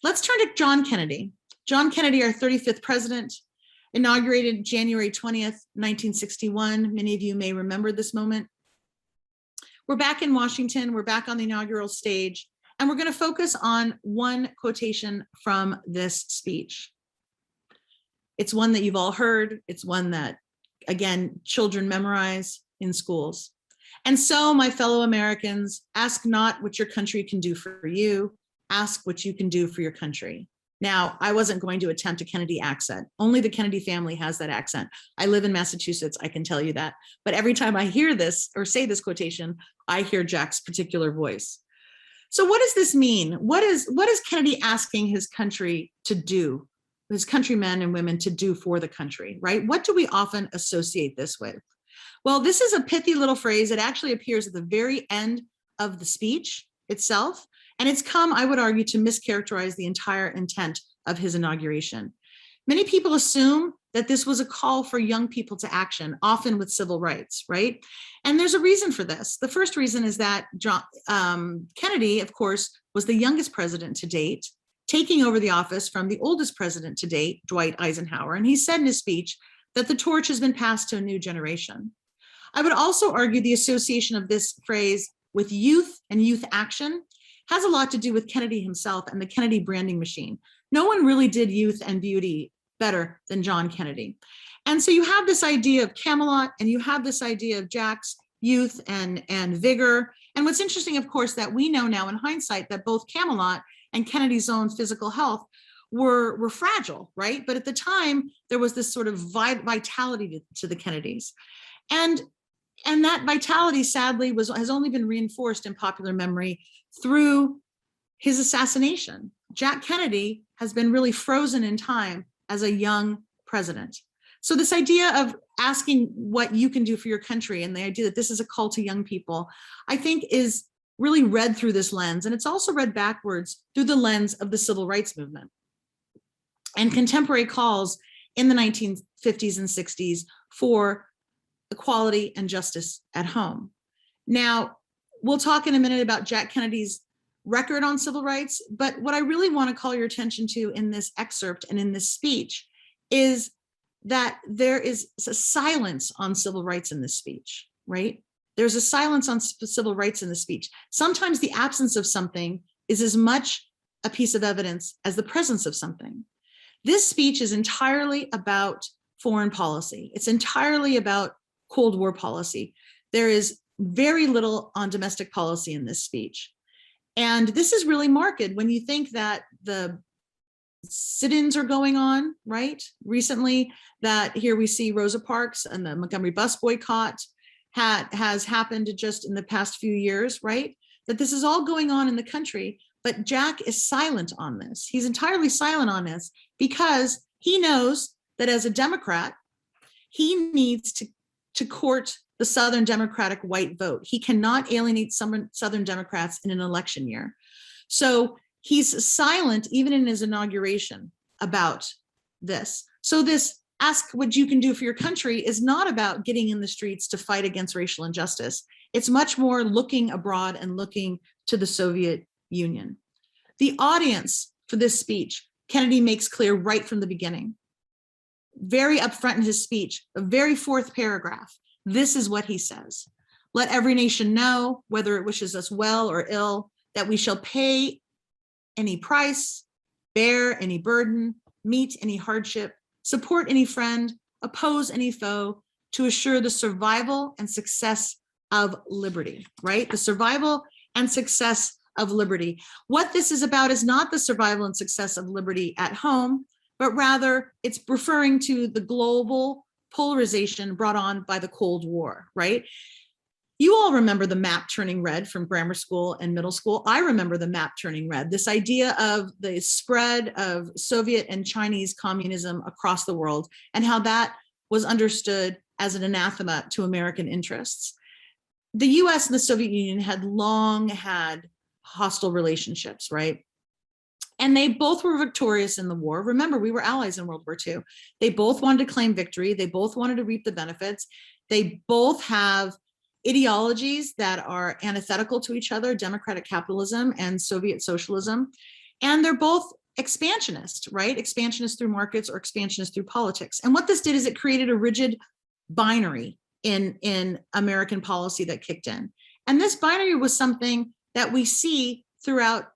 Let's turn to John Kennedy. John Kennedy, our 35th president, inaugurated January 20th, 1961. Many of you may remember this moment. We're back in Washington. We're back on the inaugural stage, and we're going to focus on one quotation from this speech. It's one that you've all heard. It's one that, again, children memorize in schools. And so, my fellow Americans, ask not what your country can do for you, ask what you can do for your country. Now, I wasn't going to attempt a Kennedy accent. Only the Kennedy family has that accent. I live in Massachusetts, I can tell you that. But every time I hear this or say this quotation, I hear Jack's particular voice. So what does this mean? What is Kennedy asking his country to do, his countrymen and women to do for the country, right? What do we often associate this with? Well, this is a pithy little phrase. It actually appears at the very end of the speech itself. And it's come, I would argue, to mischaracterize the entire intent of his inauguration. Many people assume that this was a call for young people to action, often with civil rights, right? And there's a reason for this. The first reason is that Kennedy, of course, was the youngest president to date, taking over the office from the oldest president to date, Dwight Eisenhower. And he said in his speech that the torch has been passed to a new generation. I would also argue the association of this phrase with youth and youth action has a lot to do with Kennedy himself and the Kennedy branding machine. No one really did youth and beauty better than John Kennedy. And so you have this idea of Camelot, and you have this idea of Jack's youth and vigor. And what's interesting, of course, that we know now in hindsight that both Camelot and Kennedy's own physical health were fragile, right? But at the time, there was this sort of vitality to the Kennedys. And that vitality, sadly, has only been reinforced in popular memory through his assassination. Jack Kennedy has been really frozen in time as a young president. So this idea of asking what you can do for your country and the idea that this is a call to young people, I think is really read through this lens. And it's also read backwards through the lens of the civil rights movement and contemporary calls in the 1950s and 60s for equality and justice at home. Now, we'll talk in a minute about Jack Kennedy's record on civil rights, but what I really want to call your attention to in this excerpt and in this speech is that there is a silence on civil rights in this speech, right? There's a silence on civil rights in the speech. Sometimes the absence of something is as much a piece of evidence as the presence of something. This speech is entirely about foreign policy. It's entirely about Cold War policy. There is very little on domestic policy in this speech. And this is really marked when you think that the sit-ins are going on, right? Recently, that here we see Rosa Parks and the Montgomery bus boycott has happened just in the past few years, right? That this is all going on in the country, but Jack is silent on this. He's entirely silent on this because he knows that as a Democrat, he needs to court the Southern Democratic white vote. He cannot alienate some Southern Democrats in an election year. So he's silent even in his inauguration about this. So this ask what you can do for your country is not about getting in the streets to fight against racial injustice. It's much more looking abroad and looking to the Soviet Union. The audience for this speech, Kennedy makes clear right from the beginning. Very upfront in his speech, the very fourth paragraph, this is what he says. Let every nation know, whether it wishes us well or ill, that we shall pay any price, bear any burden, meet any hardship, support any friend, oppose any foe, to assure the survival and success of liberty, right? The survival and success of liberty. What this is about is not the survival and success of liberty at home, but rather it's referring to the global polarization brought on by the Cold War, right? You all remember the map turning red from grammar school and middle school. I remember the map turning red, this idea of the spread of Soviet and Chinese communism across the world and how that was understood as an anathema to American interests. The US and the Soviet Union had long had hostile relationships, right? And they both were victorious in the war. Remember, we were allies in World War II. They both wanted to claim victory. They both wanted to reap the benefits. They both have ideologies that are antithetical to each other, democratic capitalism and Soviet socialism. And they're both expansionist, right? Expansionist through markets or expansionist through politics. And what this did is it created a rigid binary in American policy that kicked in. And this binary was something that we see throughout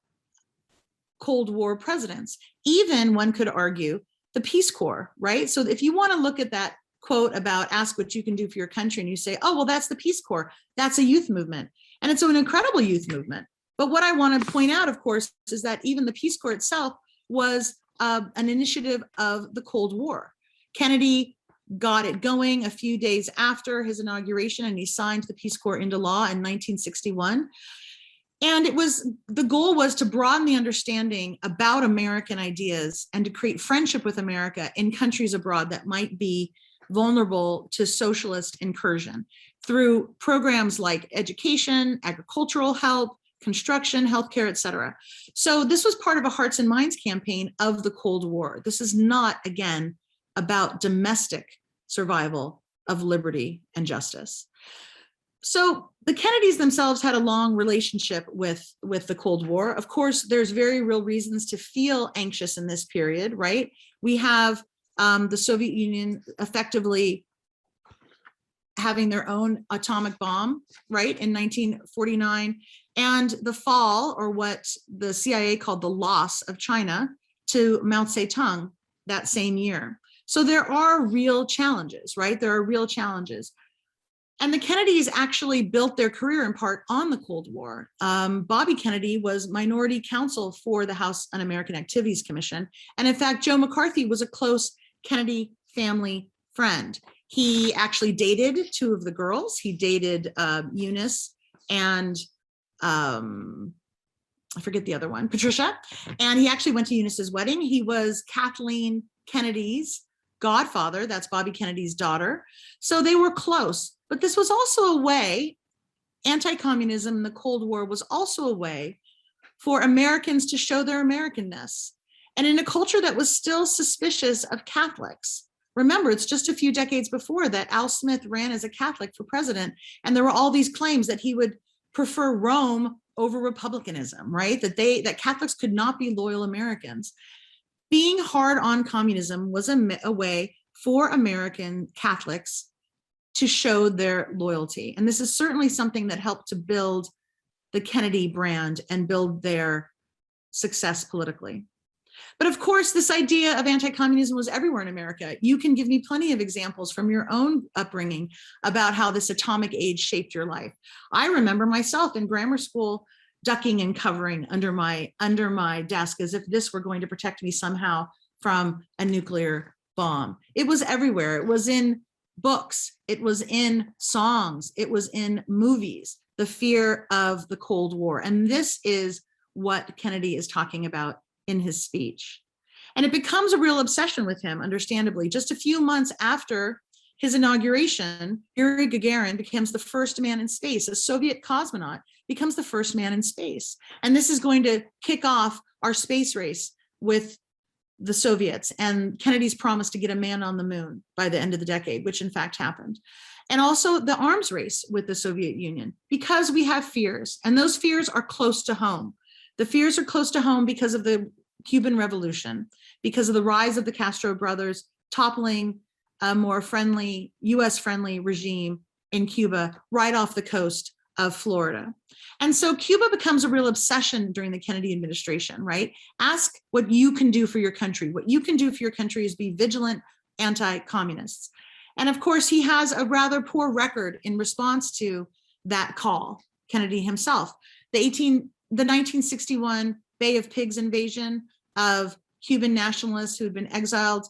Cold War presidents. Even, one could argue, the Peace Corps, right? So if you want to look at that quote about ask what you can do for your country, and you say, oh, well, that's the Peace Corps. That's a youth movement. And it's an incredible youth movement. But what I want to point out, of course, is that even the Peace Corps itself was an initiative of the Cold War. Kennedy got it going a few days after his inauguration, and he signed the Peace Corps into law in 1961. And the goal was to broaden the understanding about American ideas and to create friendship with America in countries abroad that might be vulnerable to socialist incursion through programs like education, agricultural help, construction, healthcare, et cetera. So this was part of a Hearts and Minds campaign of the Cold War. This is not, again, about domestic survival of liberty and justice. So the Kennedys themselves had a long relationship with the Cold War. Of course, there's very real reasons to feel anxious in this period, right? We have the Soviet Union effectively having their own atomic bomb, right, in 1949, and the fall, or what the CIA called the loss of China to Mao Zedong that same year. So there are real challenges, right? There are real challenges. And the Kennedys actually built their career in part on the Cold War. Bobby Kennedy was minority counsel for the House Un-American Activities Commission. And in fact, Joe McCarthy was a close Kennedy family friend. He actually dated two of the girls. He dated Eunice and I forget the other one, Patricia. And he actually went to Eunice's wedding. He was Kathleen Kennedy's godfather. That's Bobby Kennedy's daughter. So they were close. But this was also a way, anti-communism in the Cold War was also a way for Americans to show their Americanness. And in a culture that was still suspicious of Catholics. Remember, it's just a few decades before that Al Smith ran as a Catholic for president, and there were all these claims that he would prefer Rome over republicanism, right? That Catholics could not be loyal Americans. Being hard on communism was a way for American Catholics to show their loyalty. And this is certainly something that helped to build the Kennedy brand and build their success politically. But of course, this idea of anti-communism was everywhere in America. You can give me plenty of examples from your own upbringing about how this atomic age shaped your life. I remember myself in grammar school ducking and covering under my desk as if this were going to protect me somehow from a nuclear bomb. It was everywhere. It was in books. It was in songs. It was in movies, the fear of the Cold War. And this is what Kennedy is talking about in his speech. And it becomes a real obsession with him, understandably. Just a few months after his inauguration, Yuri Gagarin becomes the first man in space. A Soviet cosmonaut becomes the first man in space. And this is going to kick off our space race with the Soviets and Kennedy's promise to get a man on the moon by the end of the decade, which in fact happened. And also the arms race with the Soviet Union, because we have fears, and those fears are close to home. The fears are close to home because of the Cuban Revolution, because of the rise of the Castro brothers toppling a more friendly, US-friendly regime in Cuba right off the coast of Florida. And so Cuba becomes a real obsession during the Kennedy administration, right? Ask what you can do for your country. What you can do for your country is be vigilant anti-communists. And of course, he has a rather poor record in response to that call, Kennedy himself. The 1961 Bay of Pigs invasion of Cuban nationalists who had been exiled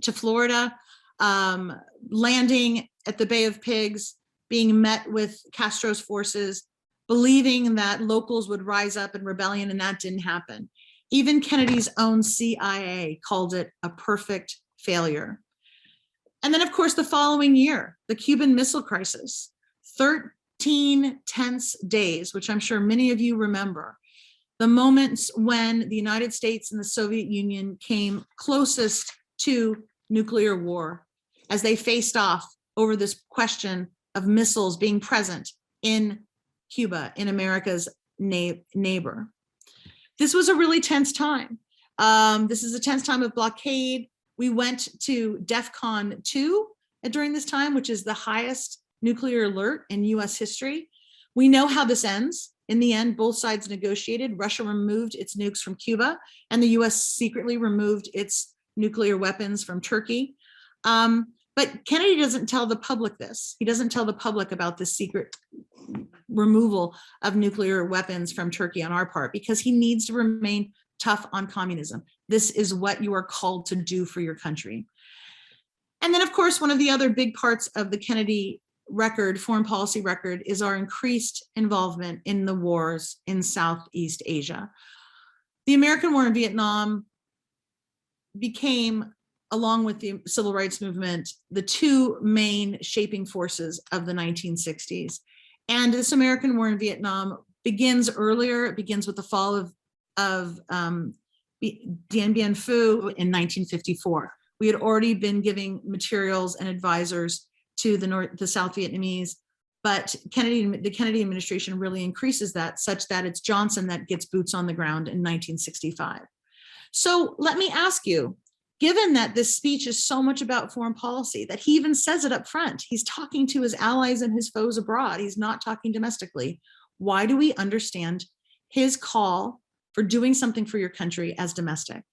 to Florida, landing at the Bay of Pigs, being met with Castro's forces, believing that locals would rise up in rebellion, and that didn't happen. Even Kennedy's own CIA called it a perfect failure. And then, of course, the following year, the Cuban Missile Crisis, 13 tense days, which I'm sure many of you remember, the moments when the United States and the Soviet Union came closest to nuclear war as they faced off over this question of missiles being present in Cuba, in America's neighbor. This was a really tense time. This is the 10th time of blockade. We went to DEFCON 2 during this time, which is the highest nuclear alert in US history. We know how this ends. In the end, both sides negotiated. Russia removed its nukes from Cuba, and the US secretly removed its nuclear weapons from Turkey. But Kennedy doesn't tell the public this. He doesn't tell the public about this secret removal of nuclear weapons from Turkey on our part, because he needs to remain tough on communism. This is what you are called to do for your country. And then, of course, one of the other big parts of the Kennedy record, foreign policy record, is our increased involvement in the wars in Southeast Asia. The American War in Vietnam became, along with the civil rights movement, the two main shaping forces of the 1960s. And this American War in Vietnam begins earlier. It begins with the fall of Dien Bien Phu in 1954. We had already been giving materials and advisors to the South Vietnamese, but the Kennedy administration really increases that, such that it's Johnson that gets boots on the ground in 1965. So let me ask you, given that this speech is so much about foreign policy, that he even says it up front, he's talking to his allies and his foes abroad, he's not talking domestically, why do we understand his call for doing something for your country as domestic?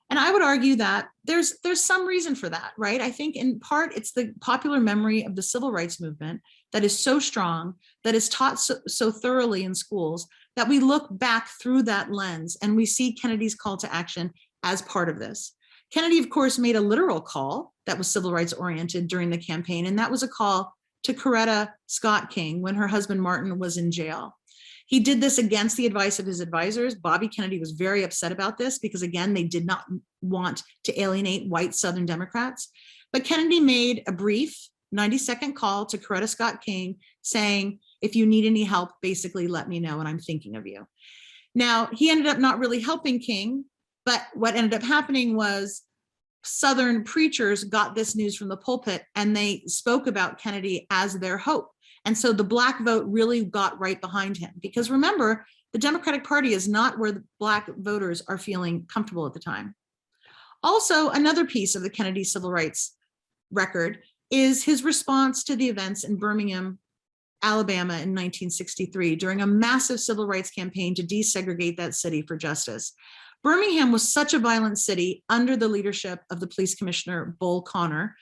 And I would argue that there's some reason for that, right? I think in part it's the popular memory of the civil rights movement that is so strong, that is taught so thoroughly in schools, that we look back through that lens and we see Kennedy's call to action as part of this. Kennedy, of course, made a literal call that was civil rights oriented during the campaign, and that was a call to Coretta Scott King when her husband Martin was in jail. He did this against the advice of his advisors. Bobby Kennedy was very upset about this because, again, they did not want to alienate white Southern Democrats. But Kennedy made a brief 90-second call to Coretta Scott King saying, if you need any help, basically let me know and I'm thinking of you. Now, he ended up not really helping King, but what ended up happening was Southern preachers got this news from the pulpit and they spoke about Kennedy as their hope. And so the Black vote really got right behind him, because remember, the Democratic Party is not where the Black voters are feeling comfortable at the time. Also, another piece of the Kennedy civil rights record is his response to the events in Birmingham, Alabama in 1963 during a massive civil rights campaign to desegregate that city for justice. Birmingham was such a violent city under the leadership of the police commissioner, Bull Connor,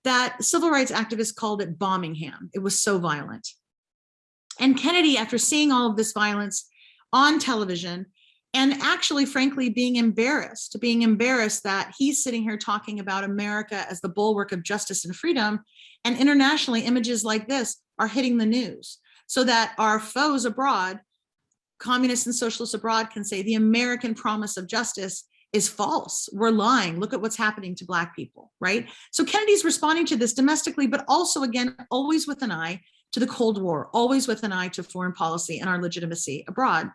that civil rights activists called it Bombingham. It was so violent. And Kennedy, after seeing all of this violence on television, and actually, frankly, being embarrassed that he's sitting here talking about America as the bulwark of justice and freedom, and internationally, images like this are hitting the news, so that our foes abroad, communists and socialists abroad, can say the American promise of justice is false. We're lying. Look at what's happening to Black people, right? So Kennedy's responding to this domestically, but also, again, always with an eye to the Cold War, always with an eye to foreign policy and our legitimacy abroad.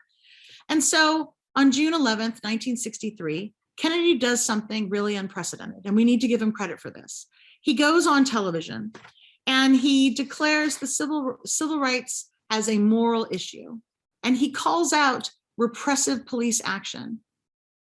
And so on June 11th, 1963, Kennedy does something really unprecedented, and we need to give him credit for this. He goes on television and he declares the civil rights as a moral issue, and he calls out repressive police action.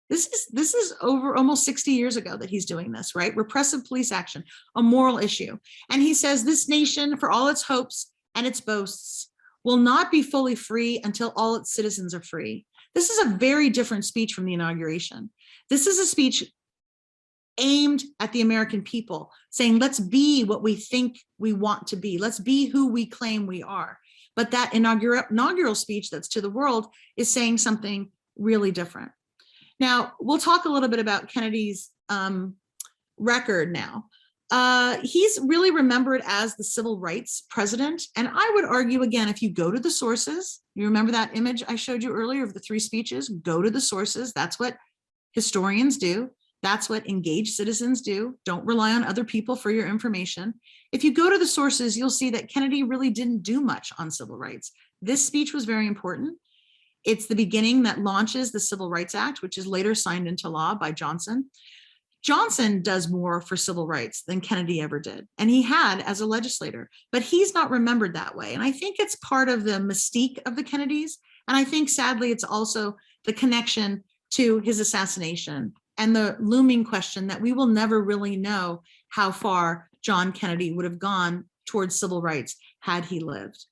This is over almost 60 years ago that he's doing this, right? Repressive police action, a moral issue. And he says, this nation, for all its hopes and its boasts, will not be fully free until all its citizens are free. This is a very different speech from the inauguration. This is a speech aimed at the American people, saying, let's be what we think we want to be. Let's be who we claim we are. But that inaugural speech that's to the world is saying something really different. Now, we'll talk a little bit about Kennedy's record now. He's really remembered as the civil rights president. And I would argue, again, if you go to the sources, you remember that image I showed you earlier of the three speeches, go to the sources. That's what historians do. That's what engaged citizens do. Don't rely on other people for your information. If you go to the sources, you'll see that Kennedy really didn't do much on civil rights. This speech was very important. It's the beginning that launches the Civil Rights Act, which is later signed into law by Johnson. Johnson does more for civil rights than Kennedy ever did, and he had as a legislator, but he's not remembered that way. And I think it's part of the mystique of the Kennedys. And I think, sadly, it's also the connection to his assassination and the looming question that we will never really know how far John Kennedy would have gone towards civil rights had he lived.